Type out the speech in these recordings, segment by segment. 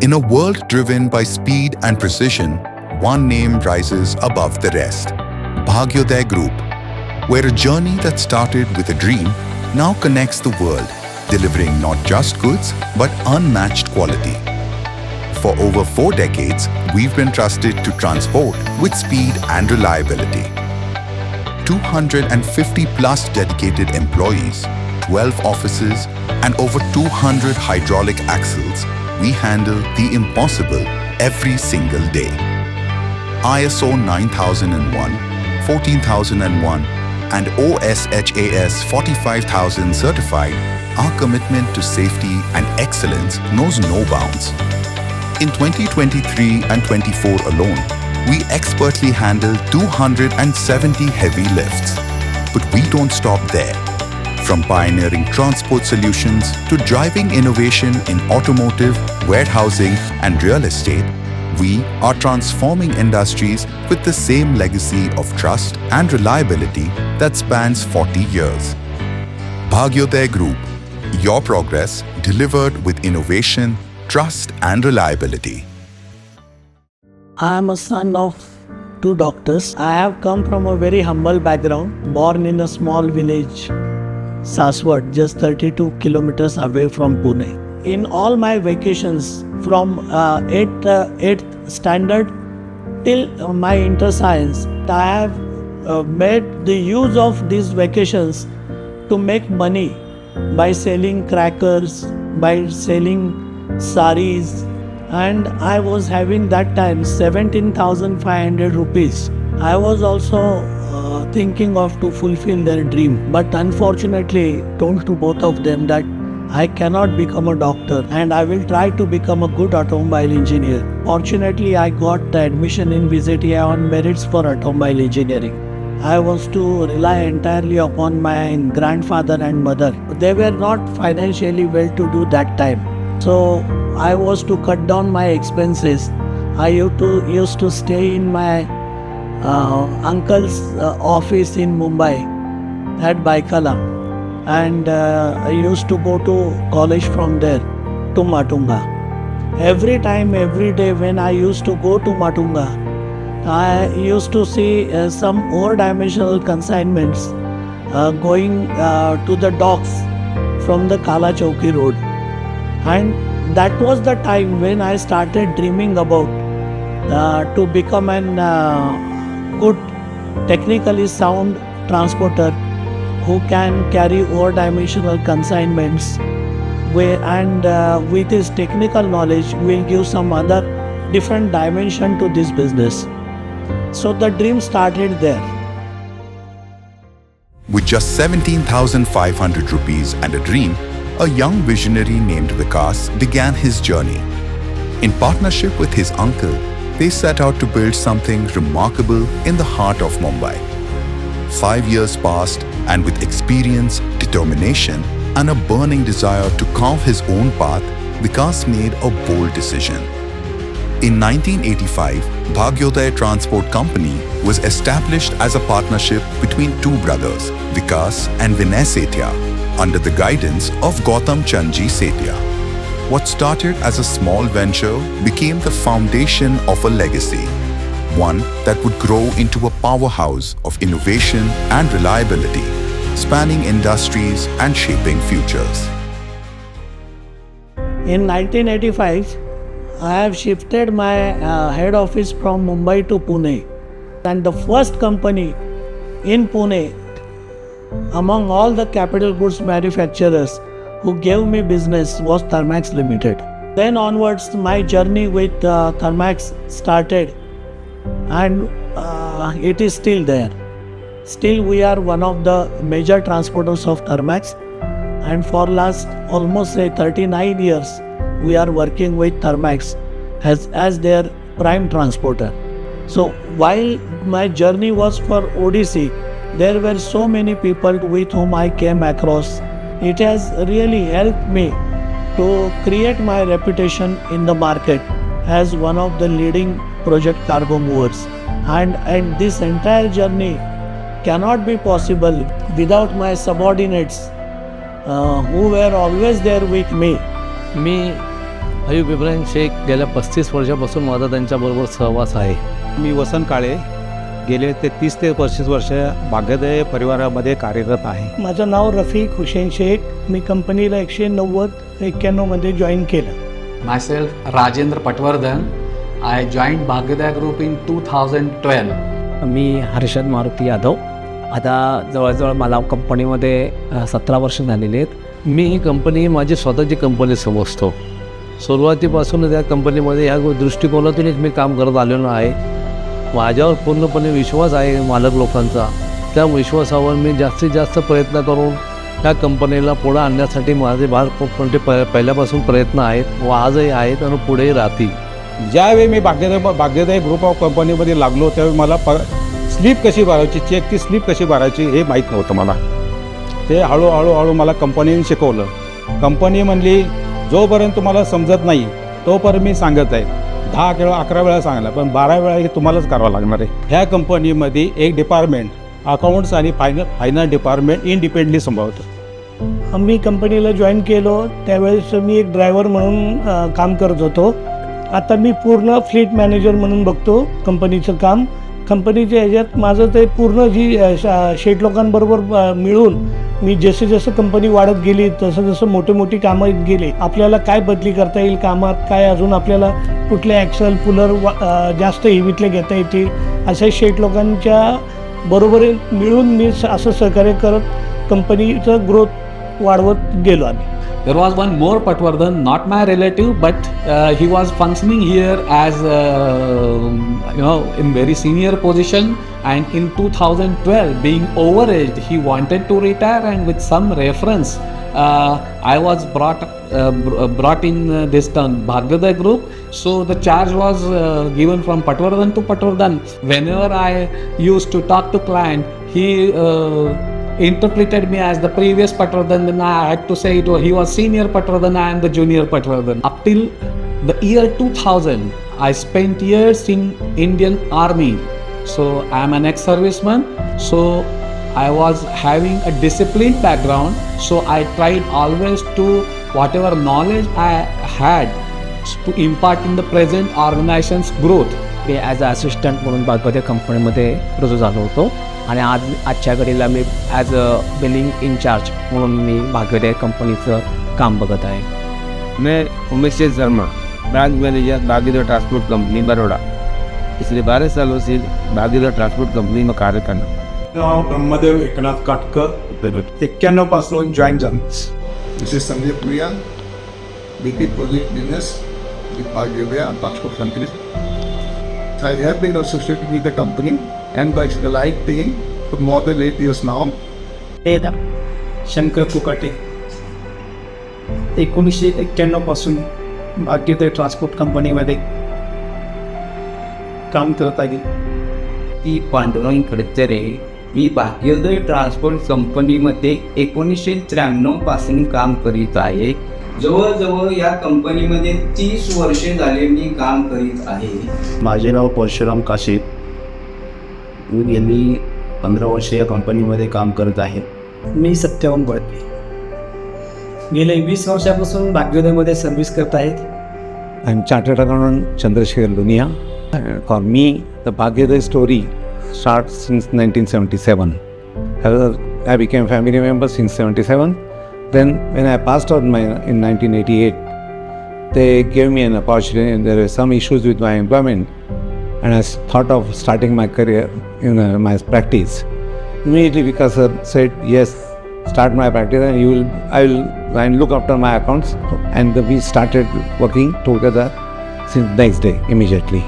In a world driven by speed and precision, one name rises above the rest. Bhagyodaya Group, where a journey that started with a dream now connects the world, delivering not just goods but unmatched quality. For over 4 decades, we've been trusted to transport with speed and reliability. 250 plus dedicated employees, 12 offices, and over 200 hydraulic axles, we handle the impossible every single day. ISO 9001, 14001, and OSHAS 45000 certified, our commitment to safety and excellence knows no bounds. In 2023 and 24 alone, we expertly handle 270 heavy lifts. But we don't stop there. From pioneering transport solutions to driving innovation in automotive, warehousing, and real estate, we are transforming industries with the same legacy of trust and reliability that spans 40 years. Bhagyodaya Group, your progress delivered with innovation, trust, and reliability. I am a son of 2 doctors. I have come from a very humble background, born in a small village, Saswat, just 32 kilometers away from Pune. In all my vacations, from 8th standard till my inter-science, I have made the use of these vacations to make money by selling crackers, by selling saris, and I was having that time 17,500 rupees. I was also thinking of to fulfill their dream, but unfortunately told to both of them that I cannot become a doctor and I will try to become a good automobile engineer. Fortunately, I got the admission in VZTI on merits for automobile engineering. I was to rely entirely upon my grandfather and mother. They were not financially well to do that time. So I was to cut down my expenses. I used to stay in my uncle's office in Mumbai at Baikala, and I used to go to college from there to Matunga. Every time, every day when I used to go to Matunga, I used to see some more dimensional consignments going to the docks from the Kala Chowki road. And that was the time when I started dreaming about to become an good, technically sound transporter who can carry over-dimensional consignments and with his technical knowledge will give some other different dimension to this business. So the dream started there. With just 17,500 rupees and a dream, a young visionary named Vikas began his journey. In partnership with his uncle, they set out to build something remarkable in the heart of Mumbai. 5 years passed, and with experience, determination, and a burning desire to carve his own path, Vikas made a bold decision. In 1985, Bhagyodaya Transport Company was established as a partnership between 2 brothers, Vikas and Vinay Sethia, under the guidance of Gautam Chandji Sethia. What started as a small venture became the foundation of a legacy, one that would grow into a powerhouse of innovation and reliability, spanning industries and shaping futures. In 1985, I have shifted my head office from Mumbai to Pune, and the first company in Pune among all the capital goods manufacturers who gave me business was Thermax Limited. Then onwards, my journey with Thermax started, and it is still there. Still, we are one of the major transporters of Thermax, and for last almost 39 years, we are working with Thermax as their prime transporter. So while my journey was for ODC, there were so many people with whom I came across. It has really helped me to create my reputation in the market as one of the leading project cargo movers. And this entire journey cannot be possible without my subordinates who were always there with me. Ayub Ibrahim Sheikh गेल्या 35 वर्षापासून माझा त्यांच्याबरोबर सहवास आहे. मी वसंत काळे गेले 30 ते 35 वर्ष भाग्योदय परिवारामध्ये कार्यरत आहे. माझं नाव रफिक हुसेन शेख. मी कंपनीला 1991 मध्ये जॉईन केलं. Myself, Rajendra Patwardhan. I joined Bhagyodaya Group in 2012. मी हर्षद मारुती यादव. आता जवळजवळ मला कंपनीमध्ये 17 वर्ष झालेली आहेत. मी ही कंपनी माझी स्वतःची कंपनी समजतो. सुरुवातीपासून त्या कंपनीमध्ये ह्या दृष्टिकोनातूनच मी काम करत आलेलो आहे. माझ्यावर पूर्णपणे विश्वास आहे मालक लोकांचा. त्या विश्वासावर मी जास्तीत जास्त प्रयत्न करून त्या कंपनीला पुढे आणण्यासाठी माझे पहिल्यापासून प्रयत्न आहेत व आजही आहेत आणि पुढेही राहतील. ज्यावेळी मी भाग्योदय ग्रुप ऑफ कंपनीमध्ये लागलो त्यावेळी मला स्लिप कशी भरायची, चेकची स्लिप कशी भरायची हे माहीत नव्हतं मला. ते हळूहळू मला कंपनीने शिकवलं. कंपनी म्हणली जोपर्यंत तुम्हाला समजत नाही तोपर्यंत मी सांगत आहे. 10 किंवा 11 वेळा सांगितलं, पण 12 वेळा हे तुम्हालाच करावं लागणार आहे. ह्या कंपनीमध्ये एक डिपार्टमेंट अकाउंट्स आणि फायनान्स डिपार्टमेंट इंडिपेंडंटली सांभाळतं. आम्ही कंपनीला जॉईन केलो त्यावेळेस मी एक ड्रायव्हर म्हणून काम करत होतो. आता मी पूर्ण फ्लीट मॅनेजर म्हणून बघतो कंपनीचं काम. कंपनीच्या ह्याच्यात माझं ते पूर्ण जी शेट लोकांबरोबर मिळून मी जसं कंपनी वाढत गेली तसं मोठी कामं येत गेली. आपल्याला काय बदली करता येईल कामात, काय अजून आपल्याला कुठले ॲक्सल पुलर जास्त हेवीतले घेता येतील, अशा शेट लोकांच्या बरोबर मिळून मी असं सहकार्य करत कंपनीचं ग्रोथ वाढवत गेलो आम्ही. There was one more Patwardhan, not my relative, but he was functioning here as in very senior position. And in 2012, being overaged, he wanted to retire, and with some reference, I was brought in this Bhagyodaya Group. So the charge was given from Patwardhan to Patwardhan. Whenever I used to talk to client, he interpreted me as the previous Patwardhan. Then I had to say he was senior Patwardhan, I am the junior Patwardhan. Up till the year 2000, I spent years in Indian Army. So I am an ex-serviceman. So I was having a disciplined background. So I tried always to whatever knowledge I had to impart in the present organization's growth. मी as a assistant म्हणून भाग्योदय कंपनीमध्ये रुजू झालो होतो आणि आजच्या घडीला मी ॲज अ बिलिंग इन्चार्ज म्हणून मी भाग्योदय कंपनीचं काम बघत आहे. मैं Umesh Sharma, branch manager Bhagyoday transport company Baroda. पिछले 12 सालों से भाग्योदय ट्रांसपोर्ट कंपनी में कार्य करना. ब्रह्मदेव एकनाथ काटकर 91 पासून जॉईन झालो. This is Sandeep Priya, VP Project Business with Bhagyodaya Transport Company. I have been associated with the company and by the like thing for more than 8 years now. Shankar कुकाटे 1991 पासून भाग्योदय transport कंपनीमध्ये काम करत आहे. ती पांडुरंग खडतरे. मी भाग्योदय ट्रान्सपोर्ट कंपनीमध्ये 1993 पासून काम करीत आहे. जवळजवळ या कंपनीमध्ये 30 वर्षे झाले मी काम करीत आहे. माझे नाव परशुराम काशीद. मी गेली 15 वर्षे या कंपनीमध्ये काम करत आहे. मी सत्यवान गोळके. गेले 20 वर्षापासून भाग्योदयमध्ये सर्व्हिस करत आहेत. I am chartered accountant Chandrashekhar Lunia. For me the Bhagyoday story starts since 1977. I became family member since 77. Then when I passed out in 1988, they gave me an opportunity and there were some issues with my employment and I thought of starting my career in my practice. Immediately Vikas sir said, yes, start my practice and I will look after my accounts, and we started working together since next day immediately.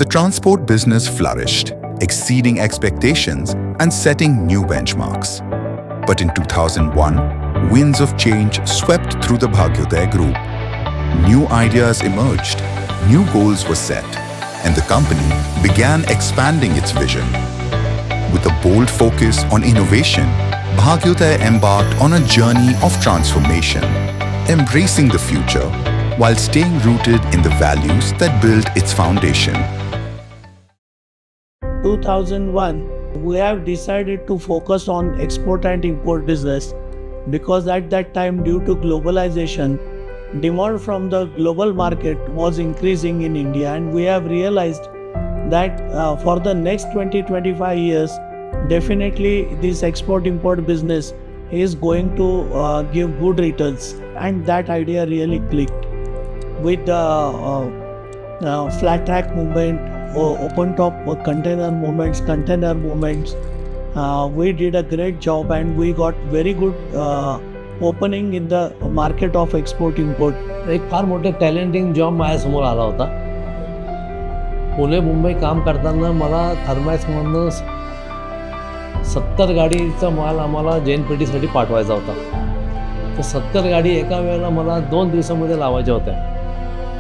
The transport business flourished, exceeding expectations and setting new benchmarks. But in 2001, winds of change swept through the Bhagyodaya Group. New ideas emerged, new goals were set, and the company began expanding its vision. With a bold focus on innovation, Bhagyodaya embarked on a journey of transformation, embracing the future while staying rooted in the values that built its foundation. 2001, we have decided to focus on export and import business because at that time, due to globalization, demand from the global market was increasing in India, and we have realized that for the next 20-25 years, definitely this export-import business is going to give good returns, and that idea really clicked with the flat track movement, open top container movements. We did a great job, and we got very good opening in the market of export import. एक फार मोठं टॅलेंटिंग job माझ्यासमोर आला होता. पुणे मुंबई काम करताना मला थर्मॅक्समधनं 70 गाडीचा माल आम्हाला जैन पेटीसाठी पाठवायचा होता. तर 70 गाडी एका वेळेला मला 2 दिवसामध्ये लावायच्या होत्या.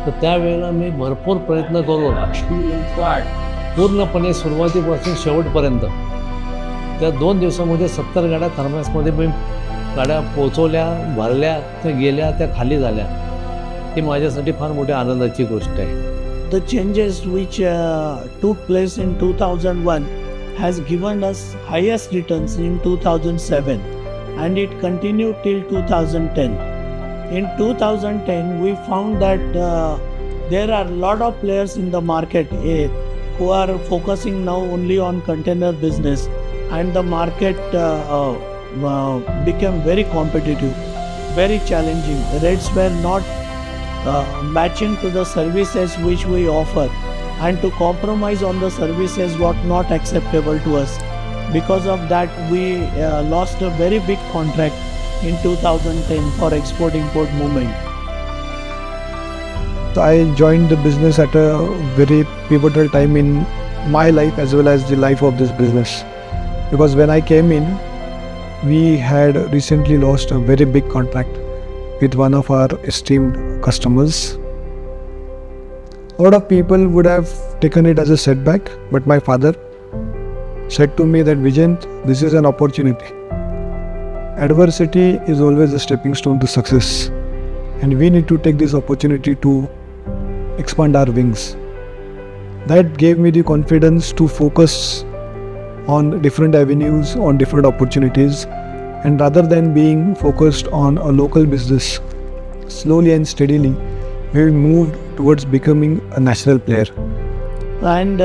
तर त्यावेळेला मी भरपूर प्रयत्न करून पूर्णपणे सुरुवातीपासून शेवटपर्यंत त्या 2 दिवसामध्ये 70 गाड्या थर्मॅक्समध्ये मी गाड्या पोचवल्या, भरल्या, त्या गेल्या, त्या खाली झाल्या. ही माझ्यासाठी फार मोठी आनंदाची गोष्ट आहे. The changes which took place in 2001 has given us highest returns in 2007, and it continued till 2010. In 2010, we found that there are a lot of players in the market who are focusing now only on container business, and the market became very competitive, very challenging. Rates were not matching to the services which we offer, and to compromise on the services was not acceptable to us. Because of that, we lost a very big contract in 2010 for export-import movement. So I joined the business at a very pivotal time in my life as well as the life of this business. Because when I came in, we had recently lost a very big contract with one of our esteemed customers. A lot of people would have taken it as a setback, but my father said to me that Vijayant, this is an opportunity. Adversity is always a stepping stone to success, and we need to take this opportunity to expand our wings. That gave me the confidence to focus on different avenues, on different opportunities, and rather than being focused on a local business, slowly and steadily we moved towards becoming a national player. And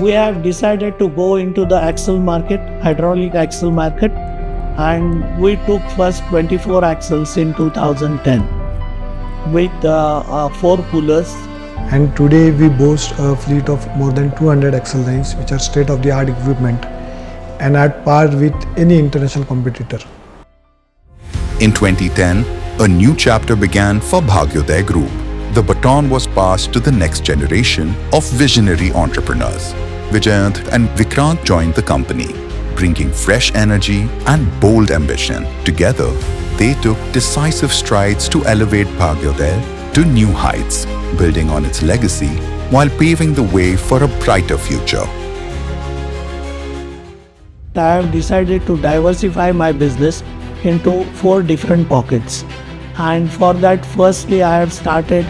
we have decided to go into the axle market, hydraulic axle market, and we took first 24 axles in 2010 with 4 pullers. And today we boast a fleet of more than 200 axle lines, which are state-of-the-art equipment and at par with any international competitor. In 2010, a new chapter began for Bhagyodaya Group. The baton was passed to the next generation of visionary entrepreneurs. Vijayant and Vikrant joined the company, bringing fresh energy and bold ambition. Together, they took decisive strides to elevate Bhagyodaya to new heights, building on its legacy while paving the way for a brighter future. I have decided to diversify my business into 4 different pockets, and for that, firstly I have started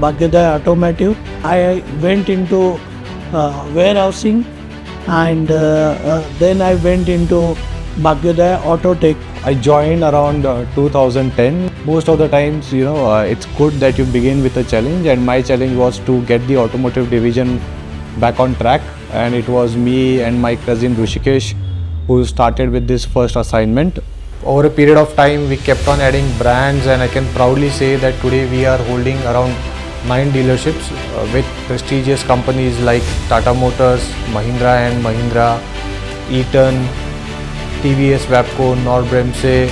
Bhagyodaya Automotive. I went into warehousing, and then I went into Bhagyodaya Auto Tech. I joined around 2010. Most of the times, it's good that you begin with a challenge, and my challenge was to get the automotive division back on track, and it was me and my cousin Rushikesh who started with this first assignment. Over a period of time, we kept on adding brands, and I can proudly say that today we are holding around 9 dealerships with prestigious companies like Tata Motors, Mahindra and Mahindra, Eaton, TVS, Wapco, Knorr-Bremse,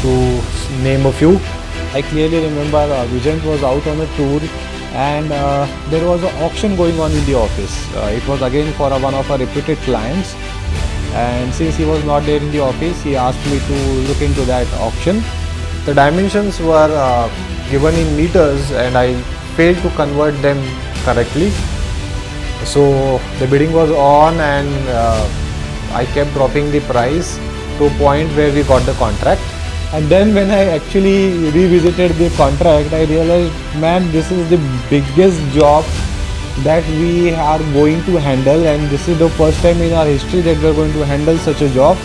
to name a few. I clearly remember Vijayant was out on a tour, and there was an auction going on in the office. It was again for one of our reputed clients, and since he was not there in the office, he asked me to look into that auction. The dimensions were given in meters, and I failed to convert them correctly. So the bidding was on, and I kept dropping the price to a point where we got the contract. And then when I actually revisited the contract, I realized, man, this is the biggest job that we are going to handle, and this is the first time in our history that we are going to handle such a job.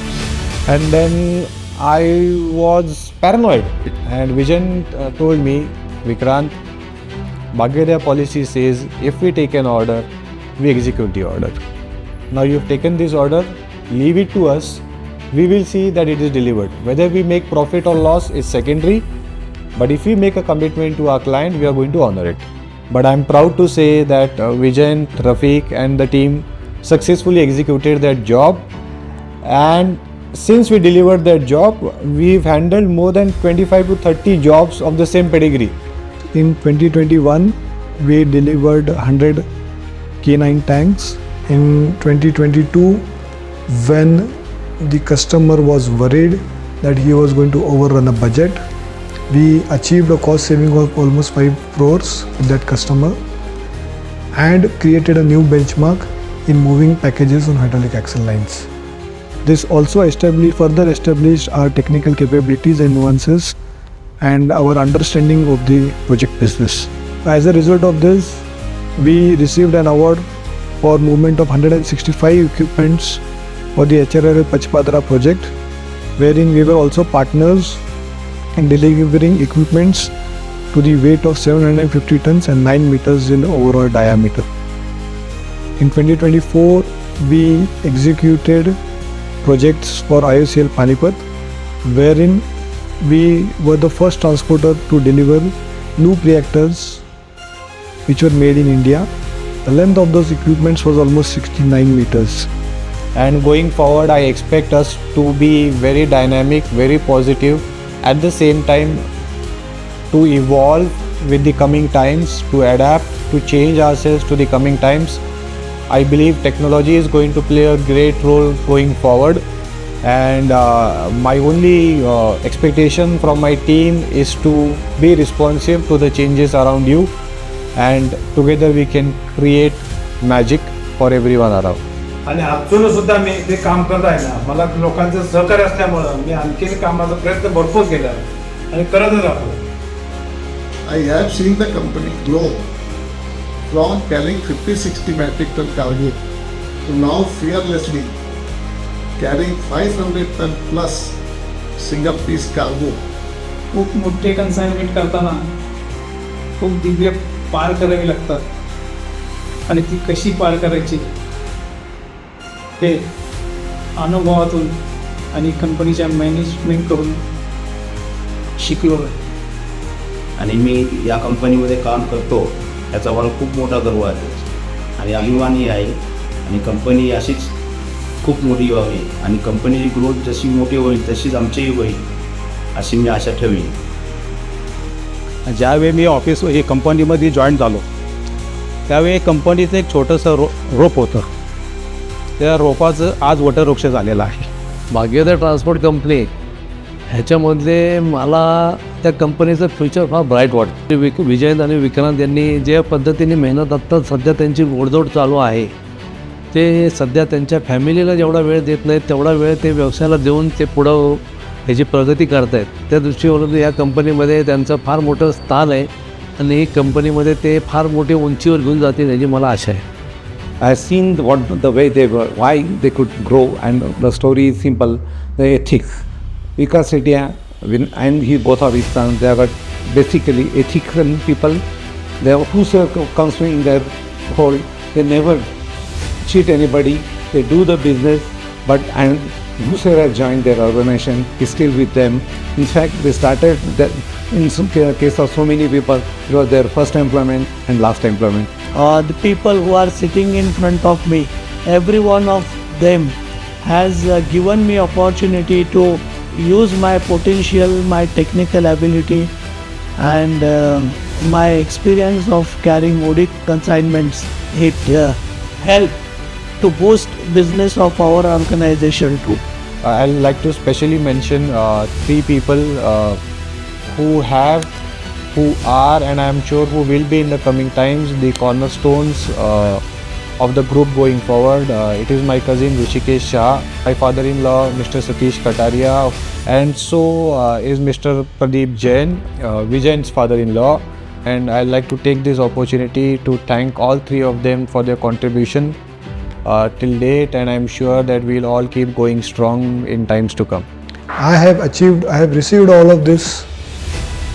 And then I was paranoid, and Vision told me Vikrant, Bhagyodaya policy says if we take an order, we execute the order. Now you've taken this order, leave it to us. We will see that it is delivered. Whether we make profit or loss is secondary, but if we make a commitment to our client, we are going to honor it. But I'm proud to say that Vijay, Rafiq and the team successfully executed that job, and since we delivered that job, we've handled more than 25 to 30 jobs of the same pedigree. In 2021, we delivered 100 K9 tanks. In 2022, when the customer was worried that he was going to overrun a budget, we achieved a cost saving of almost 5 crores with that customer and created a new benchmark in moving packages on hydraulic axle lines. This also further established our technical capabilities and nuances and our understanding of the project business. As a result of this, we received an award for movement of 165 equipments for the HRRL Pachpadra project, wherein we were also partners in delivering equipments to the weight of 750 tons and 9 meters in overall diameter. In 2024, we executed projects for IOCL Panipat, wherein we were the first transporter to deliver loop reactors which were made in India. The length of those equipments was almost 69 meters. And going forward, I expect us to be very dynamic, very positive, at the same time to evolve with the coming times, to adapt, to change ourselves to the coming times. I believe technology is going to play a great role going forward, and my only expectation from my team is to be responsive to the changes around you, and together we can create magic for everyone around. आणि अजून सुद्धा मी ते काम करत आहे ना, मला लोकांचं सहकार्य असल्यामुळं मी आणखी कामाचा प्रयत्न भरपूर केला आणि करतच राहतो. I have seen the company grow from carrying 50-60 metric ton cargo to now fearlessly carrying 500 ton plus single piece cargo. खूप मोठे कन्साइनमेंट करताना खूप दिव्य पार करावी लागतात आणि ती कशी पार करायची ते अनुभवातून आणि कंपनीच्या मॅनेजमेंट करून शिकलो आहे. आणि मी या कंपनीमध्ये काम करतो याचा मला खूप मोठा गर्व आहे आणि अभिमानी आहे. आणि कंपनी अशीच खूप मोठी व्हावी आणि कंपनीची ग्रोथ जशी मोठी होईल तशीच आमचीही होईल अशी मी आशा ठेवीन. ज्यावेळी मी ऑफिस हे कंपनीमध्ये जॉईन झालो त्यावेळी कंपनीचं एक छोटंसं रोप होतं, त्या रोपाचं आज वटवृक्ष झालेलं आहे. भाग्योदय ट्रान्सपोर्ट कंपनी ह्याच्यामधले मला त्या कंपनीचं फ्युचर फार ब्राईट वाटतं. विजय आणि विक्रांत यांनी ज्या पद्धतीने मेहनत आत्ता सध्या त्यांची गोडजोड चालू आहे, ते सध्या त्यांच्या फॅमिलीला जेवढा वेळ देत नाहीत तेवढा वेळ ते व्यवसायाला देऊन ते पुढं ह्याची प्रगती करत आहेत. त्या दृष्टीवरून या कंपनीमध्ये त्यांचं फार मोठं स्थान आहे आणि कंपनीमध्ये ते फार मोठी उंचीवर घेऊन जातील याची मला आशा आहे. I have seen the way they were, why they could grow, and the story is simple. The ethics. Vikas Setia and he both are his sons. They are basically ethical people. They are whosoever comes in their fold, they never cheat anybody. They do the business, and whosoever has joined their organization is still with them. In fact, they started that in some case of so many people, it was their first employment and last employment. The people who are sitting in front of me, every one of them has given me opportunity to use my potential, my technical ability and my experience of carrying audit consignments. It helped to boost business of our organization too. I'd like to specially mention 3 people who are and I am sure who will be in the coming times the cornerstones of the group going forward. It is my cousin Rishikesh Shah, my father-in-law Mr. Satish Kataria, and so is Mr. Pradeep Jain, Vijay's father-in-law. And I'd like to take this opportunity to thank all 3 of them for their contribution till date, and I'm sure that we'll all keep going strong in times to come. I have received all of this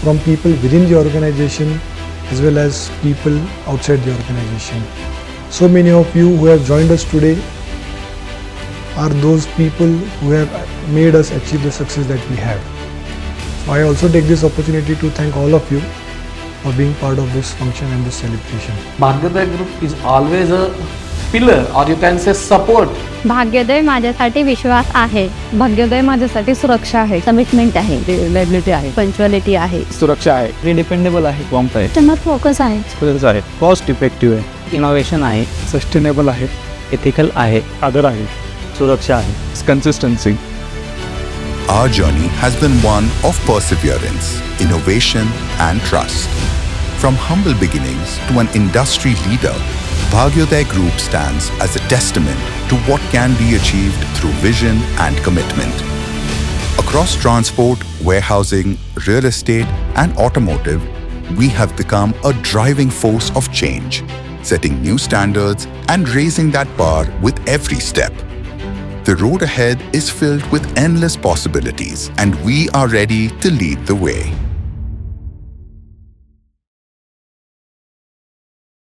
from people within the organization as well as people outside the organization. So many of you who have joined us today are those people who have made us achieve the success that we have. So I also take this opportunity to thank all of you for being part of this function and this celebration. Bhagyodaya Group is always a pillar, or you can say support. भाग्योदय माझ्यासाठी विश्वास आहे. भाग्योदय माझ्यासाठी सुरक्षा आहे, commitment आहे, reliability आहे, punctuality आहे, सुरक्षा आहे, डिपेंडेबल आहे, प्रॉम्प्ट आहे, कस्टमर फोकस आहे, स्किल्स आहे, कॉस्ट इफेक्टिव्ह आहे, इनोव्हेशन आहे, सस्टेनेबल आहे, एथिकल आहे, आदर आहे, सुरक्षा आहे, consistency. Our journey has been one of perseverance, innovation, and trust. From humble beginnings to an industry leader, Bhagyodaya Group stands as a testament to what can be achieved through vision and commitment. Across transport, warehousing, real estate, and automotive, we have become a driving force of change, setting new standards and raising that bar with every step. The road ahead is filled with endless possibilities, and we are ready to lead the way.